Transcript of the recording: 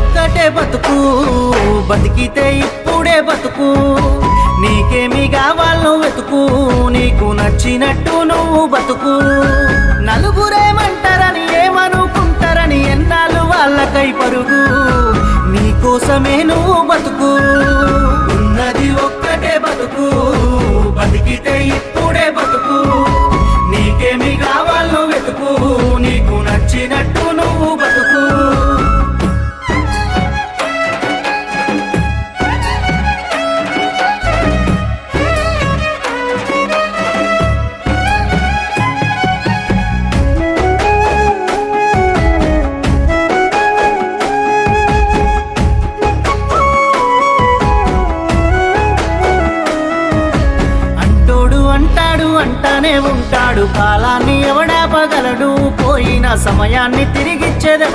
ఒక్కటే బతుకు, బతికితే ఇప్పుడే బతుకు. నీకేమి కావాలో వెతుకు, నీకు నచ్చినట్టు నువ్వు బతుకు. నలుగురేమంటారని ఏమనుకుంటారని ఎన్నాళ్ళు వాళ్ళకై పరుగు. నీకోసమే నువ్వు బతుకు. ఉన్నది ఒక్కటే బతుకు, బతికితే ఇప్పుడే బతుకు. నీకేమి కావాలో వెతుకు, నీకు నచ్చినట్టు నువ్వు బతుకు. అంటానే ఉంటాడు, కాలాన్ని ఎవడాపగలడు, పోయిన సమయాన్ని తిరిగిచ్చేదెవడు.